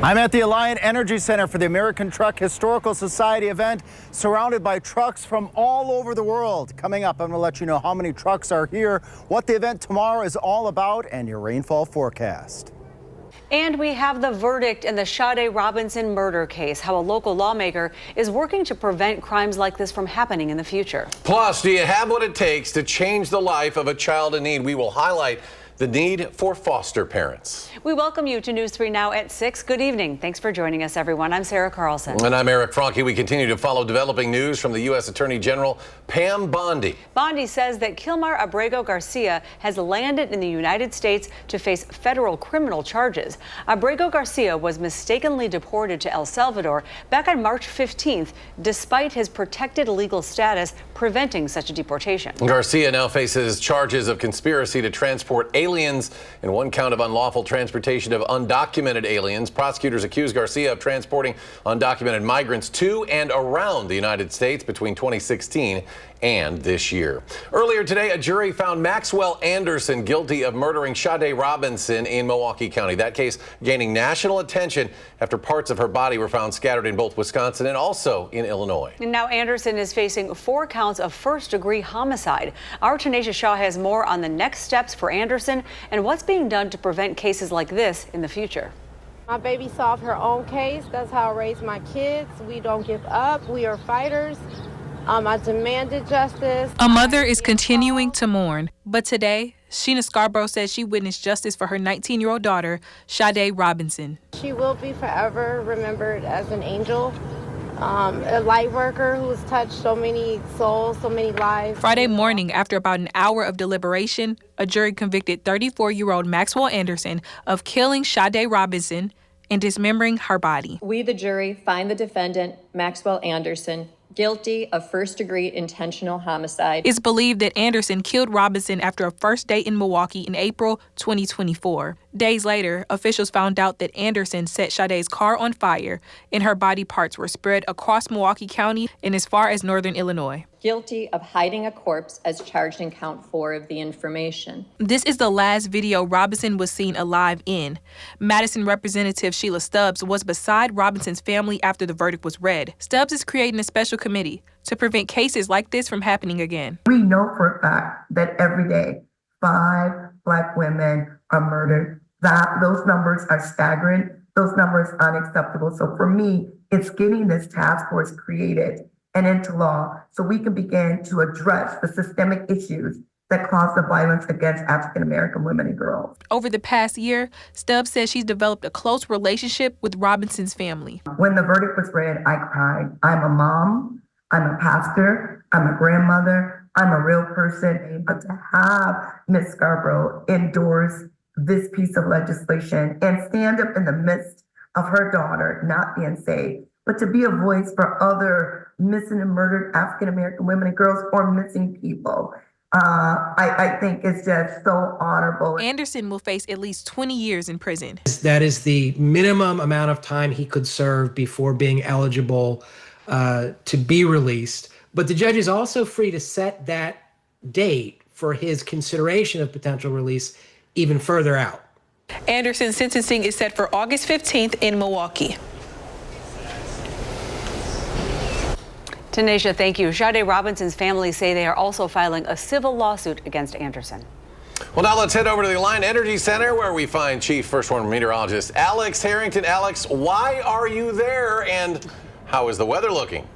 I'm at the Alliant Energy Center for the American Truck Historical Society event, surrounded by trucks from all over the world. Coming up, I'm going to let you know how many trucks are here, what the event tomorrow is all about, and your rainfall forecast. And we have the verdict in the Sade Robinson murder case, how a local lawmaker is working to prevent crimes like this from happening in the future. Plus, do you have what it takes to change the life of a child in need? We will highlight the need for foster parents. We welcome you to News 3 Now at 6. Good evening. Thanks for joining us, everyone. I'm Sarah Carlson. And I'm Eric Franke. We continue to follow developing news from the U.S. Attorney General Pam Bondi. Bondi says that Kilmar Abrego Garcia has landed in the United States to face federal criminal charges. Abrego Garcia was mistakenly deported to El Salvador back on March 15th, despite his protected legal status preventing such a deportation. Garcia now faces charges of conspiracy to transport aliens and one count of unlawful transportation of undocumented aliens. Prosecutors accuse Garcia of transporting undocumented migrants to and around the United States between 2016 and this year. Earlier today, a jury found Maxwell Anderson guilty of murdering Sade Robinson in Milwaukee County. That case gaining national attention after parts of her body were found scattered in both Wisconsin and also in Illinois. And now Anderson is facing 4 counts of first-degree homicide. Our Tanisha Shaw has more on the next steps for Anderson and what's being done to prevent cases like this in the future. My baby solved her own case. That's how I raise my kids. We don't give up. We are fighters. I demanded justice. A mother is continuing to mourn, but today, Sheena Scarborough says she witnessed justice for her 19-year-old daughter, Sade Robinson. She will be forever remembered as an angel, a light worker who's touched so many souls, so many lives. Friday morning, after about an hour of deliberation, a jury convicted 34-year-old Maxwell Anderson of killing Sade Robinson and dismembering her body. We, the jury, find the defendant, Maxwell Anderson, guilty of first-degree intentional homicide. It's believed that Anderson killed Robinson after a first date in Milwaukee in April 2024. Days later, officials found out that Anderson set Sade's car on fire and her body parts were spread across Milwaukee County and as far as northern Illinois. Guilty of hiding a corpse as charged in count 4 of the information. This is the last video Robinson was seen alive in. Madison Representative Sheila Stubbs was beside Robinson's family after the verdict was read. Stubbs is creating a special committee to prevent cases like this from happening again. We know for a fact that every day 5 Black women are murdered. Those numbers are staggering. Those numbers are unacceptable. So for me, it's getting this task force created and into law so we can begin to address the systemic issues that cause the violence against African-American women and girls. Over the past year, Stubbs says she's developed a close relationship with Robinson's family. When the verdict was read, I cried. I'm a mom, I'm a pastor, I'm a grandmother, I'm a real person. But to have Ms. Scarborough endorse this piece of legislation and stand up in the midst of her daughter not being saved, but to be a voice for other missing and murdered African-American women and girls or missing people, I think it's just so honorable. Anderson will face at least 20 years in prison. That is the minimum amount of time he could serve before being eligible to be released. But the judge is also free to set that date for his consideration of potential release even further out. Anderson's sentencing is set for August 15th in Milwaukee. Tanisha, thank you. Sade Robinson's family say they are also filing a civil lawsuit against Anderson. Well, now let's head over to the Alliant Energy Center where we find Chief First Warning Meteorologist Alex Harrington. Alex, why are you there and how is the weather looking?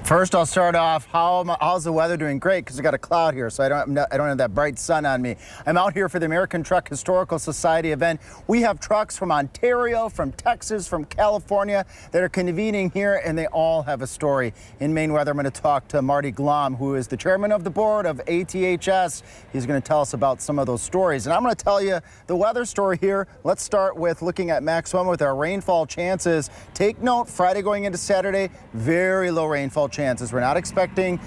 First, I'll start off, how's the weather doing? Great, because I got a cloud here, so I don't have that bright sun on me. I'm out here for the American Truck Historical Society event. We have trucks from Ontario, from Texas, from California that are convening here, and they all have a story. In Maine weather, I'm going to talk to Marty Glom, who is the chairman of the board of ATHS. He's going to tell us about some of those stories. And I'm going to tell you the weather story here. Let's start with looking at Max 1 with our rainfall chances. Take note, Friday going into Saturday, very low rainfall chances. We're not expecting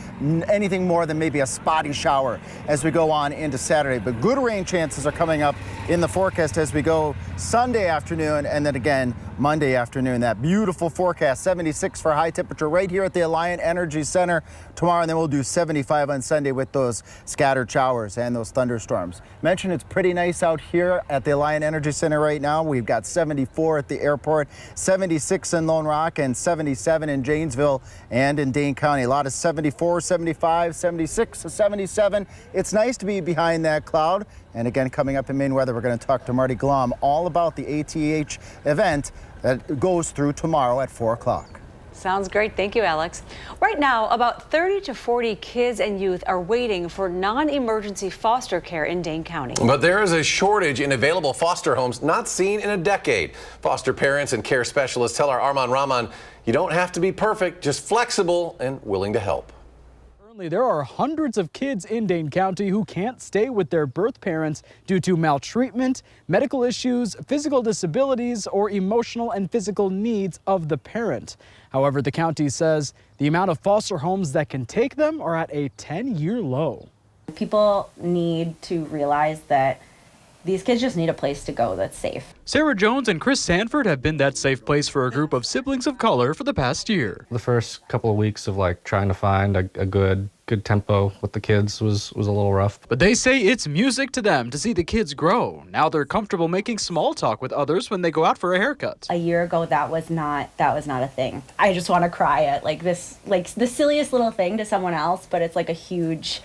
anything more than maybe a spotty shower as we go on into Saturday, but good rain chances are coming up in the forecast as we go Sunday afternoon and then again Monday afternoon. That beautiful forecast, 76 for high temperature right here at the Alliant Energy Center tomorrow, and then we'll do 75 on Sunday with those scattered showers and those thunderstorms. Mentioned it's pretty nice out here at the Alliant Energy Center right now. We've got 74 at the airport, 76 in Lone Rock, and 77 in Janesville and in Dane County. A lot of 74, 75, 76, 77. It's nice to be behind that cloud. And again, coming up in Maine weather, we're going to talk to Marty Glom all about the ATH event that goes through tomorrow at 4 o'clock. Sounds great. Thank you, Alex. Right now, about 30 to 40 kids and youth are waiting for non-emergency foster care in Dane County. But there is a shortage in available foster homes not seen in a decade. Foster parents and care specialists tell our Arman Rahman, you don't have to be perfect, just flexible and willing to help. There are hundreds of kids in Dane County who can't stay with their birth parents due to maltreatment, medical issues, physical disabilities, or emotional and physical needs of the parent. However, the county says the amount of foster homes that can take them are at a 10-year low. People need to realize that these kids just need a place to go that's safe. Sarah Jones and Chris Sanford have been that safe place for a group of siblings of color for the past year. The first couple of weeks of trying to find a good tempo with the kids was a little rough. But they say it's music to them to see the kids grow. Now they're comfortable making small talk with others when they go out for a haircut. A year ago, that was not a thing. I just want to cry at the silliest little thing to someone else, but it's like a huge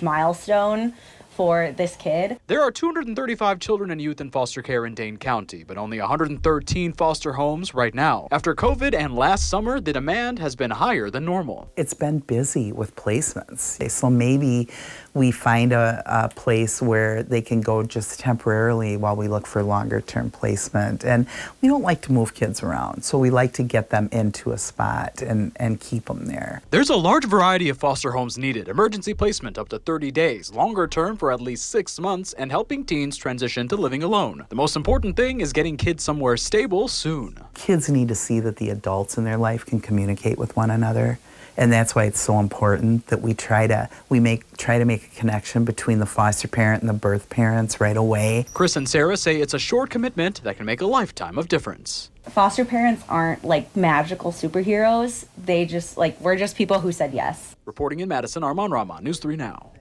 milestone for this kid. There are 235 children and youth in foster care in Dane County, but only 113 foster homes right now. After COVID and last summer, the demand has been higher than normal. It's been busy with placements. So maybe we find a place where they can go just temporarily while we look for longer term placement. And we don't like to move kids around, so we like to get them into a spot and keep them there. There's a large variety of foster homes needed. Emergency placement up to 30 days, longer term for at least 6 months, and helping teens transition to living alone. The most important thing is getting kids somewhere stable soon. Kids need to see that the adults in their life can communicate with one another. And that's why it's so important that we try to make a connection between the foster parent and the birth parents right away. Chris and Sarah say it's a short commitment that can make a lifetime of difference. Foster parents aren't magical superheroes. They just we're just people who said yes. Reporting in Madison, Arman Rahman, News 3 Now.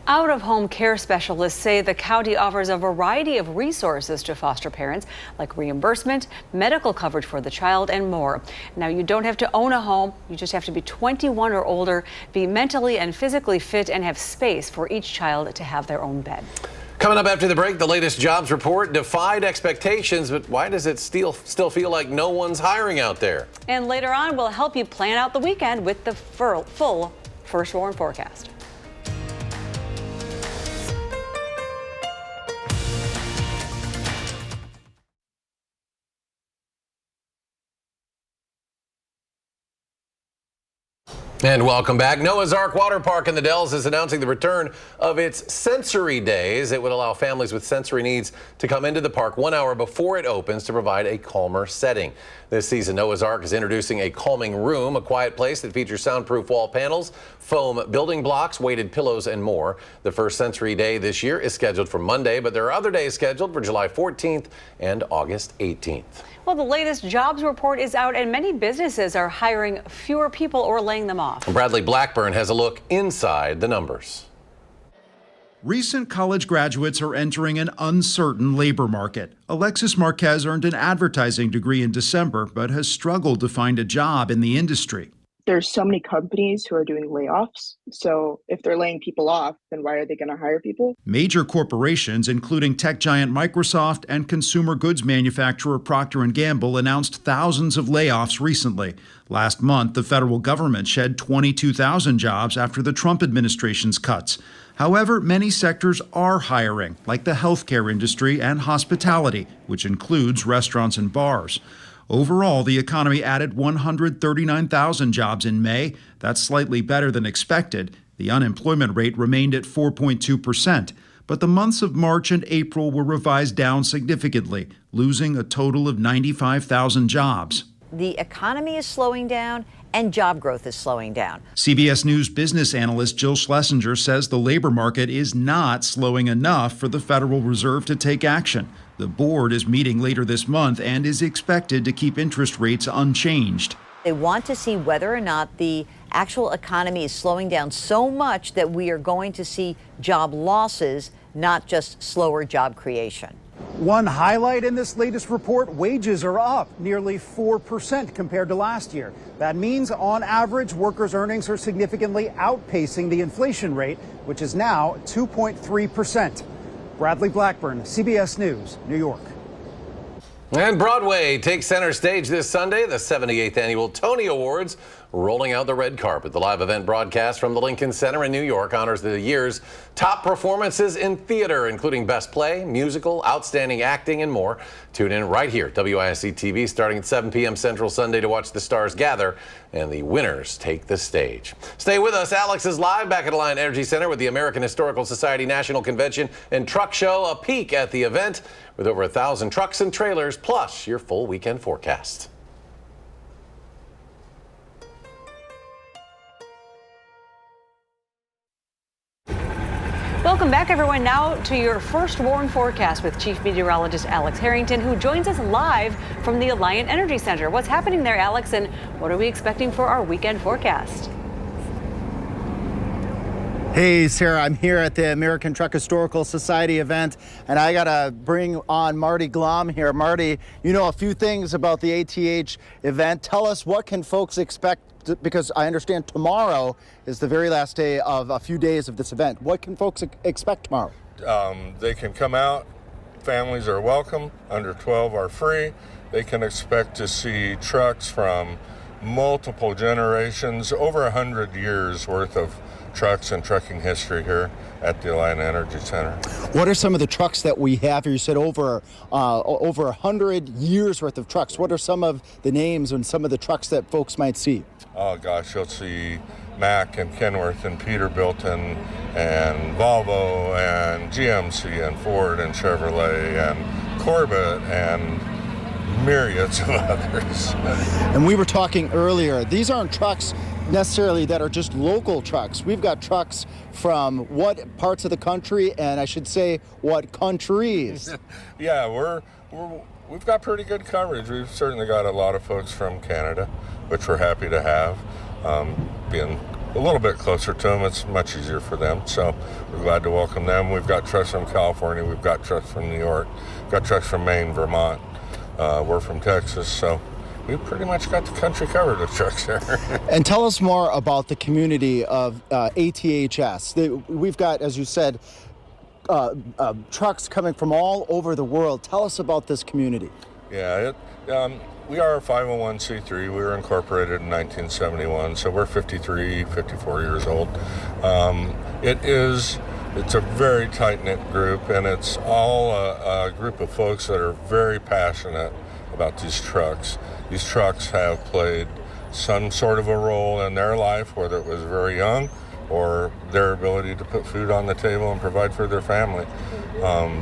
Out-of-home care specialists say the county offers a variety of resources to foster parents, like reimbursement, medical coverage for the child, and more. Now, you don't have to own a home. You just have to be 21 or older, be mentally and physically fit, and have space for each child to have their own bed. Coming up after the break, the latest jobs report defied expectations, but why does it still feel like no one's hiring out there? And later on, we'll help you plan out the weekend with the full First Warn forecast. And welcome back. Noah's Ark Water Park in the Dells is announcing the return of its Sensory Days. It would allow families with sensory needs to come into the park 1 hour before it opens to provide a calmer setting. This season, Noah's Ark is introducing a calming room, a quiet place that features soundproof wall panels, foam building blocks, weighted pillows, and more. The first Sensory Day this year is scheduled for Monday, but there are other days scheduled for July 14th and August 18th. Well, the latest jobs report is out, and many businesses are hiring fewer people or laying them off. Bradley Blackburn has a look inside the numbers. Recent college graduates are entering an uncertain labor market. Alexis Marquez earned an advertising degree in December, but has struggled to find a job in the industry. There's so many companies who are doing layoffs. So if they're laying people off, then why are they going to hire people? Major corporations, including tech giant Microsoft and consumer goods manufacturer Procter & Gamble, announced thousands of layoffs recently. Last month, the federal government shed 22,000 jobs after the Trump administration's cuts. However, many sectors are hiring, like the healthcare industry and hospitality, which includes restaurants and bars. Overall, the economy added 139,000 jobs in May. That's slightly better than expected. The unemployment rate remained at 4.2%. But the months of March and April were revised down significantly, losing a total of 95,000 jobs. the economy is slowing down and job growth is slowing down. CBS News business analyst Jill Schlesinger says the labor market is not slowing enough for the Federal Reserve to take action. The board is meeting later this month and is expected to keep interest rates unchanged. They want to see whether or not the actual economy is slowing down so much that we are going to see job losses, not just slower job creation. One highlight in this latest report, wages are up nearly 4% compared to last year. That means, on average, workers' earnings are significantly outpacing the inflation rate, which is now 2.3%. Bradley Blackburn, CBS News, New York. And Broadway takes center stage this Sunday, the 78th annual Tony Awards, rolling out the red carpet. The live event broadcast from the Lincoln Center in New York honors the year's top performances in theater, including Best Play, Musical, Outstanding Acting, and more. Tune in right here, WISC-TV, starting at 7 p.m. Central Sunday to watch the stars gather and the winners take the stage. Stay with us. Alex is live back at Alliant Energy Center with the American Historical Society National Convention and Truck Show. A peek at the event with over 1,000 trucks and trailers, plus your full weekend forecast. Welcome back, everyone. Now to your first warn forecast with Chief Meteorologist Alex Harrington, who joins us live from the Alliant Energy Center. What's happening there, Alex, and what are we expecting for our weekend forecast? Hey, Sarah, I'm here at the American Truck Historical Society event, and I got to bring on Marty Glom here. Marty, you know a few things about the ATH event. Tell us, what can folks expect? Because I understand tomorrow is the very last day of a few days of this event. What can folks expect tomorrow? They can come out. Families are welcome. Under 12 are free. They can expect to see trucks from multiple generations, over 100 years worth of trucks and trucking history here at the Alliant Energy Center. What are some of the trucks that we have here? You said over 100 years worth of trucks. What are some of the names and some of the trucks that folks might see? Oh gosh, you'll see Mack and Kenworth and Peterbilt and Volvo and GMC and Ford and Chevrolet and Corvette and myriads of others. And we were talking earlier, these aren't trucks necessarily that are just local trucks. We've got trucks from what parts of the country, and I should say what countries? Yeah, we've got pretty good coverage. We've certainly got a lot of folks from Canada, which we're happy to have. Being a little bit closer to them, it's much easier for them, so we're glad to welcome them. We've got trucks from California, we've got trucks from New York, we've got trucks from Maine, Vermont. We're from Texas, so we've pretty much got the country covered with trucks there. And tell us more about the community of ATHS. We've got, as you said, trucks coming from all over the world. Tell us about this community. Yeah, we are a 501c3. We were incorporated in 1971, so we're 54 years old. It's a very tight-knit group, and it's all a group of folks that are very passionate about these trucks. These trucks have played some sort of a role in their life, whether it was very young or their ability to put food on the table and provide for their family.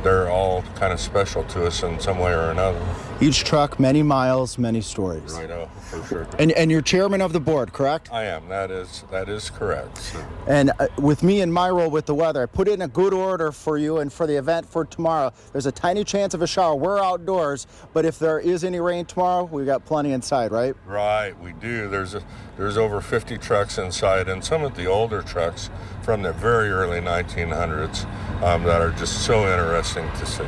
They're all kind of special to us in some way or another. Each truck, many miles, many stories. Right, for sure. And you're chairman of the board, correct? I am. That is correct. And with me and my role with the weather, I put in a good order for you and for the event for tomorrow. There's a tiny chance of a shower. We're outdoors, but if there is any rain tomorrow, we've got plenty inside, right? Right, we do. There's over 50 trucks inside, and some of the older trucks from the very early 1900s that are just so interesting to see.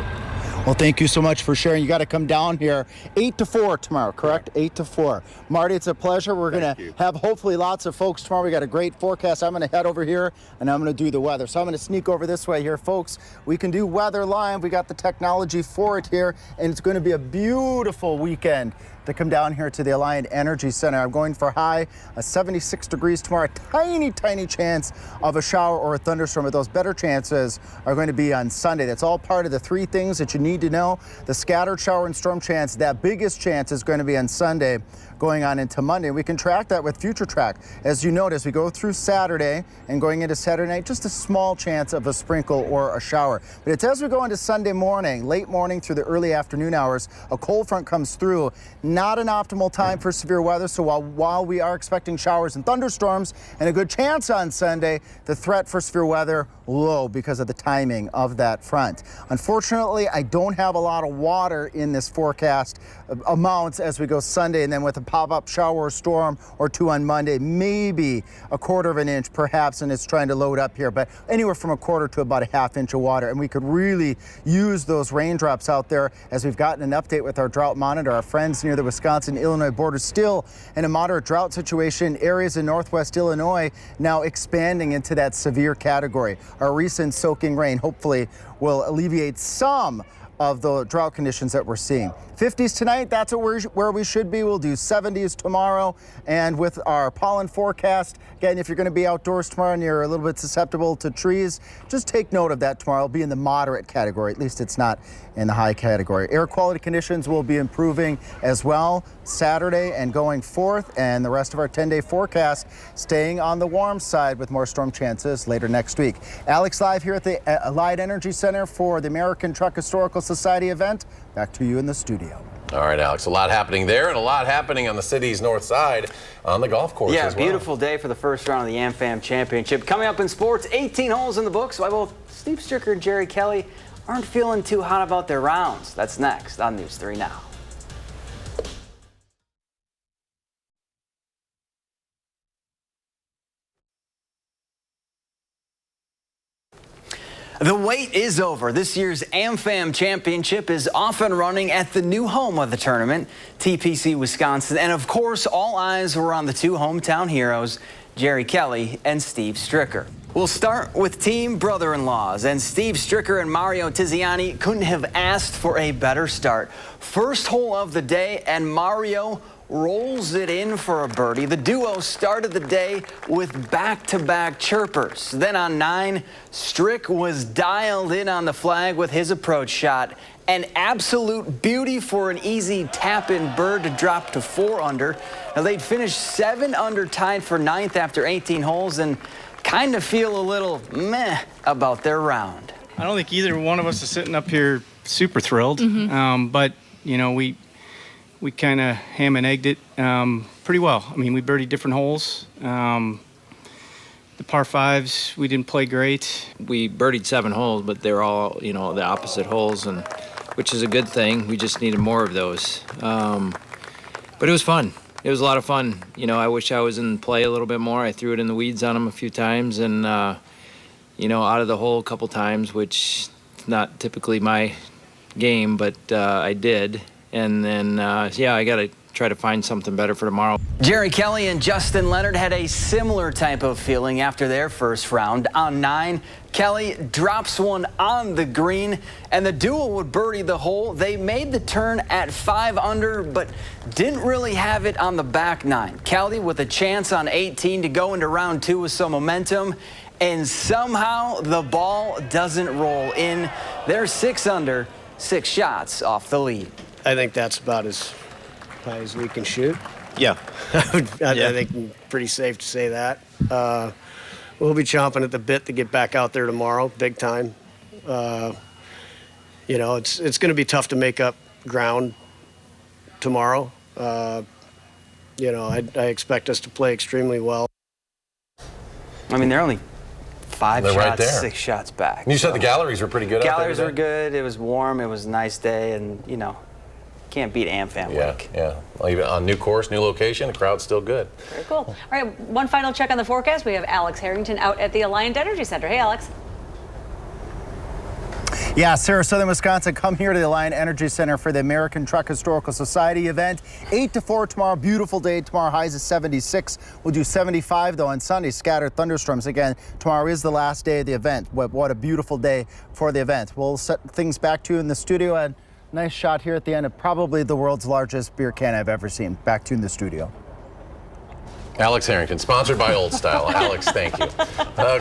Well, thank you so much for sharing. You got to come down here 8 to 4 tomorrow, correct? 8 to 4. Marty, it's a pleasure. We're going to have hopefully lots of folks tomorrow. We got a great forecast. I'm going to head over here and I'm going to do the weather. So I'm going to sneak over this way here, folks. We can do weather live. We got the technology for it here, and it's going to be a beautiful weekend to come down here to the Alliant Energy Center. I'm going for high 76 degrees tomorrow. A tiny chance of a shower or a thunderstorm, but those better chances are going to be on Sunday. That's all part of the three things that you need to know. The scattered shower and storm chance, that biggest chance is going to be on Sunday. going on into Monday. We can track that with Future Track. As you notice, we go through Saturday and going into Saturday night, just a small chance of a sprinkle or a shower. But it's as we go into Sunday morning, late morning through the early afternoon hours, a cold front comes through. Not an optimal time for severe weather. So while we are expecting showers and thunderstorms and a good chance on Sunday, the threat for severe weather low because of the timing of that front. Unfortunately, I don't have a lot of water in this forecast amounts as we go Sunday, and then with a pop-up shower or storm or two on Monday, maybe a quarter of an inch perhaps, and it's trying to load up here, but anywhere from a quarter to about a half inch of water. And we could really use those raindrops out there as we've gotten an update with our drought monitor. Our friends near the Wisconsin-Illinois border still in a moderate drought situation. Areas in northwest Illinois now expanding into that severe category. Our recent soaking rain hopefully will alleviate some of the drought conditions that we're seeing. 50s tonight, that's where we should be. We'll do 70s tomorrow. And with our pollen forecast, again, if you're going to be outdoors tomorrow and you're a little bit susceptible to trees, just take note of that tomorrow. It'll be in the moderate category. At least it's not in the high category. Air quality conditions will be improving as well Saturday and going forth, and the rest of our 10-day forecast staying on the warm side with more storm chances later next week. Alex live here at the Allied Energy Center for the American Truck Historical Society event. Back to you in the studio. All right, Alex, a lot happening there and a lot happening on the city's north side on the golf course as well. Beautiful day for the first round of the AmFam Championship. Coming up in sports, 18 holes in the books, while both Steve Stricker and Jerry Kelly aren't feeling too hot about their rounds. That's next on News 3 Now. The wait is over. This year's AmFam Championship is off and running at the new home of the tournament, TPC Wisconsin. And of course, all eyes were on the two hometown heroes, Jerry Kelly and Steve Stricker. We'll start with team brother-in-laws, and Steve Stricker and Mario Tiziani couldn't have asked for a better start. First hole of the day, and Mario rolls it in for a birdie. The duo started the day with back-to-back chirpers. Then on 9, Strick was dialed in on the flag with his approach shot. An absolute beauty for an easy tap-in bird to drop to 4 under. Now they'd finished 7 under, tied for 9th after 18 holes, and kind of feel a little meh about their round. I don't think either one of us is sitting up here super thrilled, but you know, we kind of ham and egged it pretty well. I mean, we birdied different holes. The par 5s, we didn't play great. We birdied 7 holes, but they're all, you know, the opposite holes, and which is a good thing. We just needed more of those. But it was fun. It was a lot of fun. You know, I wish I was in play a little bit more. I threw it in the weeds on them a few times, and you know, out of the hole a couple times, which is not typically my game, but I did. And then, yeah, I got to try to find something better for tomorrow. Jerry Kelly and Justin Leonard had a similar type of feeling after their first round. On 9, Kelly drops one on the green, and the duo would birdie the hole. They made the turn at 5 under, but didn't really have it on the back 9. Kelly with a chance on 18 to go into round 2 with some momentum, and somehow the ball doesn't roll in. They're 6 under, 6 shots off the lead. I think that's about as high as we can shoot. Yeah. I think pretty safe to say that. We'll be chomping at the bit to get back out there tomorrow, big time. You know, it's going to be tough to make up ground tomorrow. You know, I expect us to play extremely well. I mean, they're only 5 They're shots, right there. 6 shots back. And you said the galleries were pretty good out there Galleries today? were good. It was warm. It was a nice day, and, you know, can't beat AmFam week. Yeah. Well, even on new course, new location, the crowd's still good. Very cool. All right, one final check on the forecast. We have Alex Harrington out at the Alliant Energy Center. Hey, Alex. Yeah, Sarah, Southern Wisconsin, come here to the Alliant Energy Center for the American Truck Historical Society event. 8 to 4 tomorrow, beautiful day. Tomorrow highs is 76. We'll do 75 though on Sunday. Scattered thunderstorms again. Tomorrow is the last day of the event. What a beautiful day for the event. We'll set things back to you in the studio, and nice shot here at the end of probably the world's largest beer can I've ever seen. Back to you in the studio. Alex Harrington, sponsored by Old Style. Alex, thank you.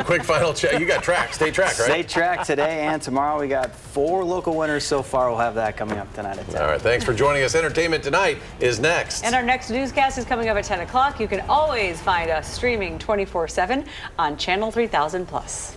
Quick final check. You got track, state track, right? State track today and tomorrow. We got 4 local winners so far. We'll have that coming up tonight at 10. All right, thanks for joining us. Entertainment Tonight is next. And our next newscast is coming up at 10 o'clock. You can always find us streaming 24/7 on Channel 3000+.